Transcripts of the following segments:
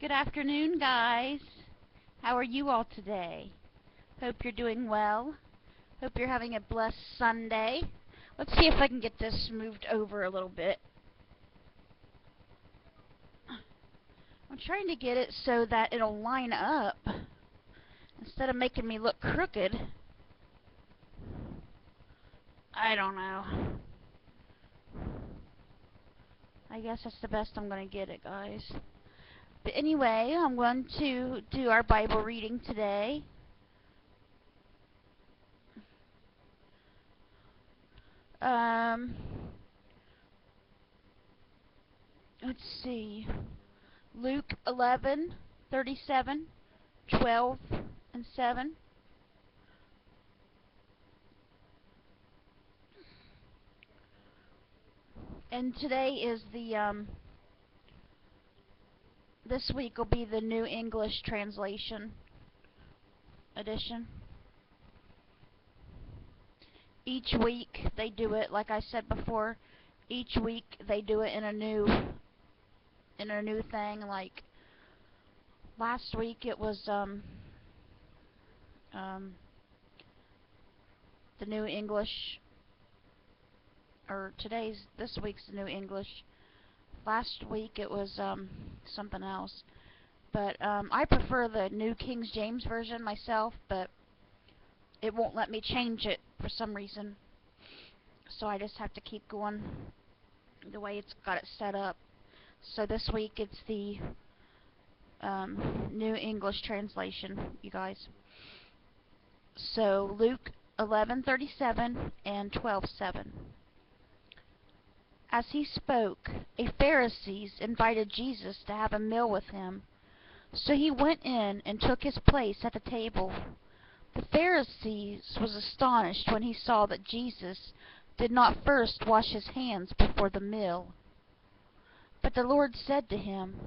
Good afternoon, guys. How are you all today? Hope you're doing well. Hope you're having a blessed Sunday. Let's see if I can get this moved over a little bit. I'm trying to get it so that it'll line up instead of making me look crooked. I don't know. I guess that's the best I'm going to get it, guys. But anyway, I'm going to do our Bible reading today. Let's see. Luke 11:37, 12, and 7. And today is this week will be the New English Translation edition. Each week they do it, like I said before, each week they do it in a new thing. Like last week it was the New English, or this week's the New English. Last week it was something else. But I prefer the New King James Version myself, but it won't let me change it for some reason. So I just have to keep going the way it's got it set up. So this week it's the New English Translation, you guys. So Luke 11:37 and 12:7. As he spoke, a Pharisee invited Jesus to have a meal with him. So he went in and took his place at the table. The Pharisee was astonished when he saw that Jesus did not first wash his hands before the meal. But the Lord said to him,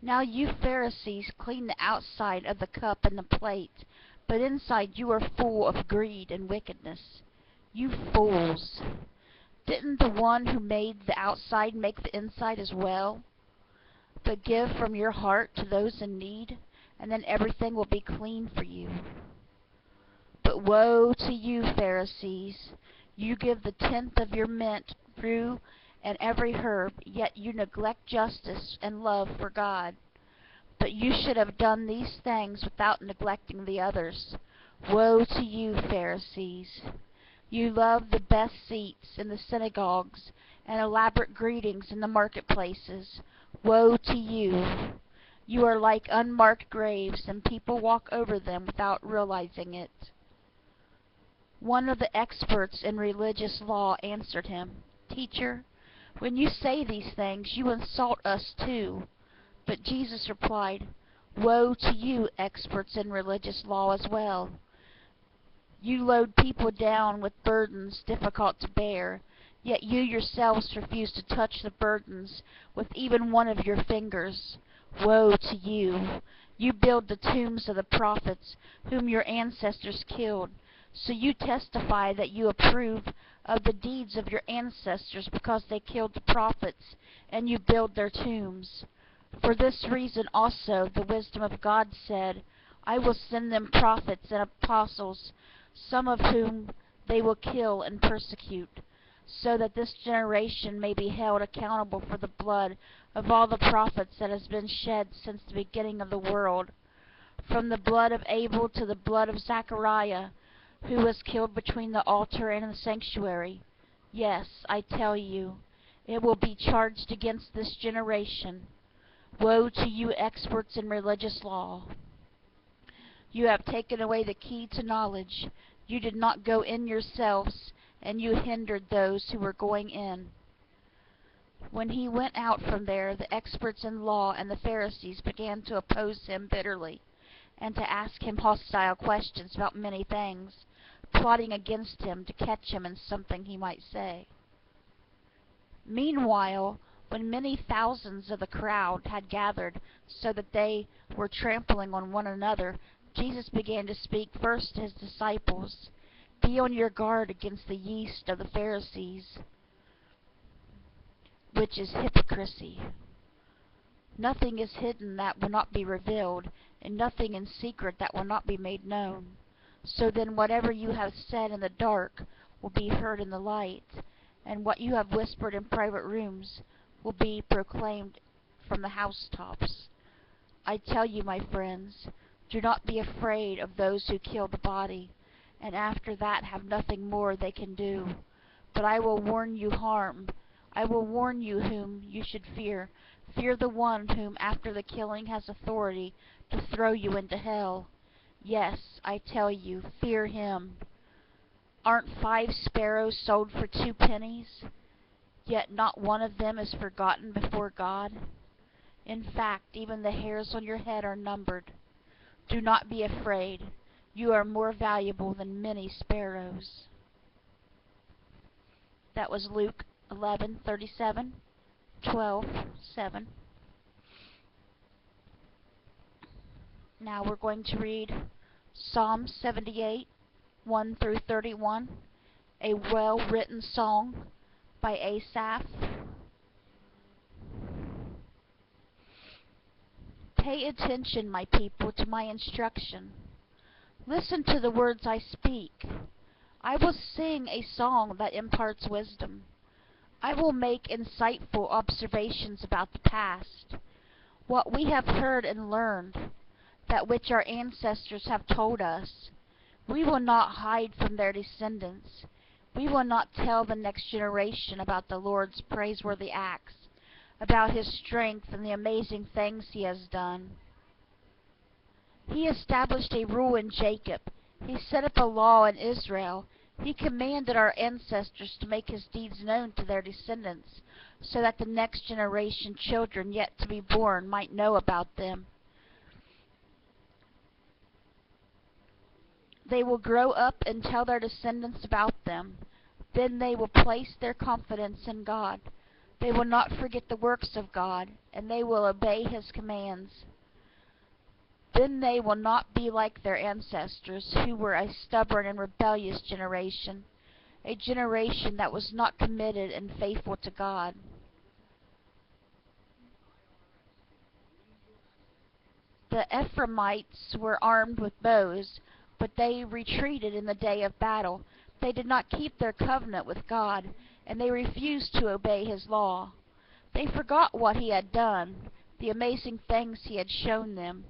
"Now you Pharisees clean the outside of the cup and the plate, but inside you are full of greed and wickedness. You fools! Didn't the one who made the outside make the inside as well? But give from your heart to those in need, and then everything will be clean for you. But woe to you, Pharisees! You give the tenth of your mint, rue, and every herb, yet you neglect justice and love for God. But you should have done these things without neglecting the others. Woe to you, Pharisees! You love the best seats in the synagogues and elaborate greetings in the marketplaces. Woe to you! You are like unmarked graves, and people walk over them without realizing it." One of the experts in religious law answered him, "Teacher, when you say these things, you insult us too." But Jesus replied, "Woe to you, experts in religious law as well. You load people down with burdens difficult to bear, yet you yourselves refuse to touch the burdens with even one of your fingers. Woe to you! You build the tombs of the prophets whom your ancestors killed. So you testify that you approve of the deeds of your ancestors because they killed the prophets, and you build their tombs. For this reason also the wisdom of God said, 'I will send them prophets and apostles, some of whom they will kill and persecute, so that this generation may be held accountable for the blood of all the prophets that has been shed since the beginning of the world, from the blood of Abel to the blood of Zechariah, who was killed between the altar and the sanctuary. Yes, I tell you, it will be charged against this generation. Woe to you, experts in religious law! You have taken away the key to knowledge. You did not go in yourselves, and you hindered those who were going in." When he went out from there, the experts in law and the Pharisees began to oppose him bitterly, and to ask him hostile questions about many things, plotting against him to catch him in something he might say. Meanwhile, when many thousands of the crowd had gathered so that they were trampling on one another, Jesus began to speak first to his disciples. "Be on your guard against the yeast of the Pharisees, which is hypocrisy. Nothing is hidden that will not be revealed, and nothing in secret that will not be made known. So then whatever you have said in the dark will be heard in the light, and what you have whispered in private rooms will be proclaimed from the housetops. I tell you, my friends, do not be afraid of those who kill the body, and after that have nothing more they can do. But I will warn you whom you should fear. Fear the one whom after the killing has authority to throw you into hell. Yes, I tell you, fear him. Aren't 5 sparrows sold for 2 pennies? Yet not one of them is forgotten before God. In fact, even the hairs on your head are numbered. Do not be afraid. You are more valuable than many sparrows. That was Luke 11:37, 12:7. Now we're going to read Psalm 78, 1 through 31, a well-written song by Asaph. Pay attention, my people, to my instruction. Listen to the words I speak. I will sing a song that imparts wisdom. I will make insightful observations about the past, what we have heard and learned, that which our ancestors have told us. We will not hide from their descendants. We will not tell the next generation about the Lord's praiseworthy acts, about his strength and the amazing things he has done. He established a rule in Jacob. He set up a law in Israel. He commanded our ancestors to make his deeds known to their descendants, so that the next generation, children yet to be born, might know about them. They will grow up and tell their descendants about them. Then they will place their confidence in God. They will not forget the works of God, and they will obey his commands. Then they will not be like their ancestors, who were a stubborn and rebellious generation, a generation that was not committed and faithful to God. The Ephraimites were armed with bows, but they retreated in the day of battle. They did not keep their covenant with God, and they refused to obey his law. They forgot what he had done, the amazing things he had shown them.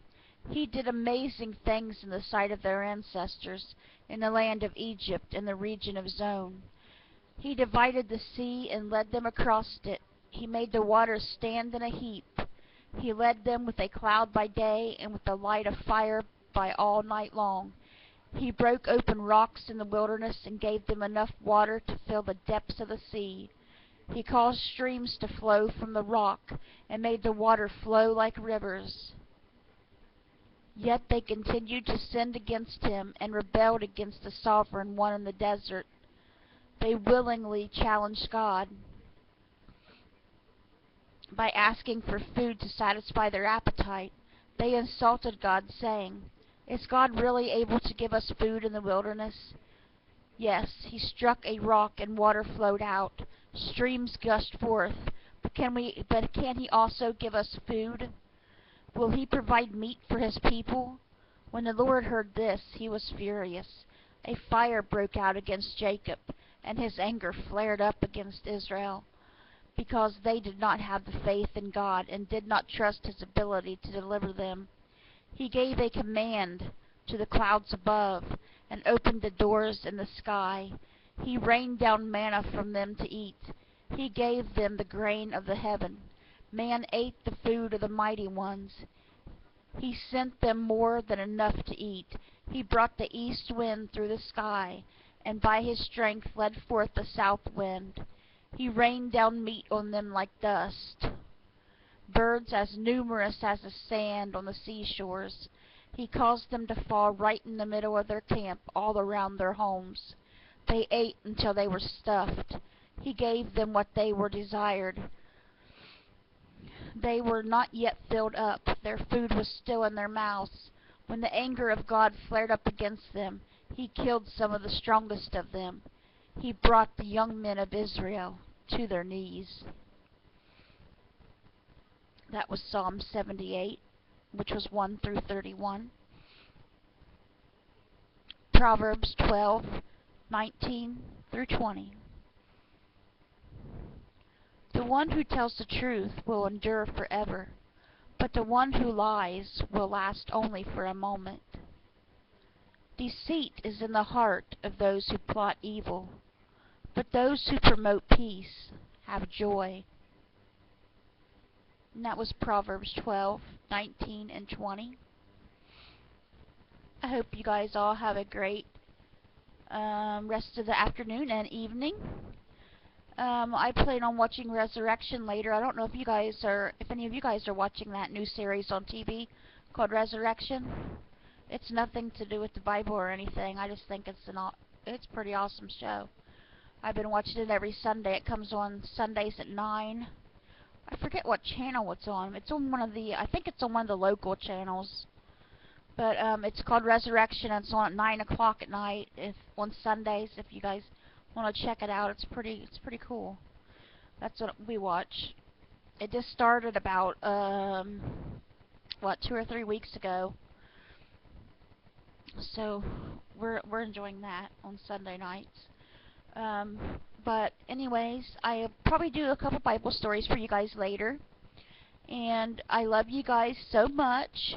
He did amazing things in the sight of their ancestors, in the land of Egypt, in the region of Zon. He divided the sea and led them across it. He made the waters stand in a heap. He led them with a cloud by day and with the light of fire by all night long. He broke open rocks in the wilderness and gave them enough water to fill the depths of the sea. He caused streams to flow from the rock and made the water flow like rivers. Yet they continued to sin against him and rebelled against the sovereign one in the desert. They willingly challenged God by asking for food to satisfy their appetite. They insulted God, saying, "Is God really able to give us food in the wilderness?" Yes, he struck a rock and water flowed out. Streams gushed forth. But can he also give us food? Will he provide meat for his people? When the Lord heard this, he was furious. A fire broke out against Jacob, and his anger flared up against Israel, because they did not have the faith in God and did not trust his ability to deliver them. He gave a command to the clouds above and opened the doors in the sky. He rained down manna from them to eat. He gave them the grain of the heaven. Man ate the food of the mighty ones. He sent them more than enough to eat. He brought the east wind through the sky, and by his strength led forth the south wind. He rained down meat on them like dust, birds as numerous as the sand on the seashores. He caused them to fall right in the middle of their camp, all around their homes. They ate until they were stuffed. He gave them what they were desired. They were not yet filled up. Their food was still in their mouths. When the anger of God flared up against them, he killed some of the strongest of them. He brought the young men of Israel to their knees. That was Psalm 78, which was 1 through 31. Proverbs 12:19 through 20. The one who tells the truth will endure forever, but the one who lies will last only for a moment. Deceit is in the heart of those who plot evil, but those who promote peace have joy. And that was Proverbs 12:19 and 20. I hope you guys all have a great rest of the afternoon and evening. I plan on watching Resurrection later. I don't know if any of you guys are watching that new series on TV called Resurrection. It's nothing to do with the Bible or anything. I just think it's a pretty awesome show. I've been watching it every Sunday. It comes on Sundays at 9. I forget what channel it's on. I think it's on one of the local channels. But it's called Resurrection, and it's on at 9 o'clock at night on Sundays. If you guys want to check it out, it's pretty cool. That's what we watch. It just started about 2 or 3 weeks ago. So we're enjoying that on Sunday nights. But anyways, I'll probably do a couple Bible stories for you guys later. And I love you guys so much.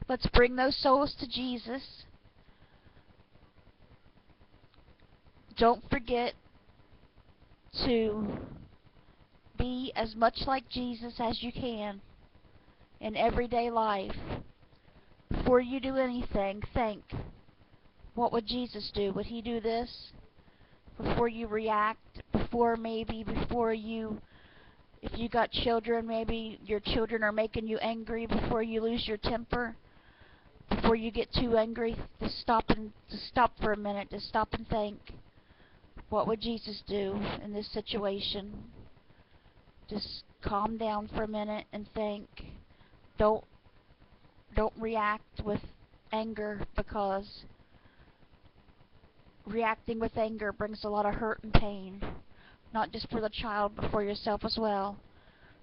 Let's bring those souls to Jesus. Don't forget to be as much like Jesus as you can in everyday life. Before you do anything, think, what would Jesus do? Would he do this? Before you react, if you got children, maybe your children are making you angry, before you lose your temper, before you get too angry, just stop for a minute, just stop and think, what would Jesus do in this situation? Just calm down for a minute and think. Don't react with anger, because reacting with anger brings a lot of hurt and pain, not just for the child, but for yourself as well.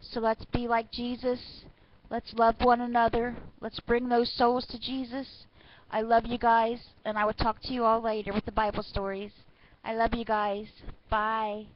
So let's be like Jesus. Let's love one another. Let's bring those souls to Jesus. I love you guys, and I will talk to you all later with the Bible stories. I love you guys. Bye.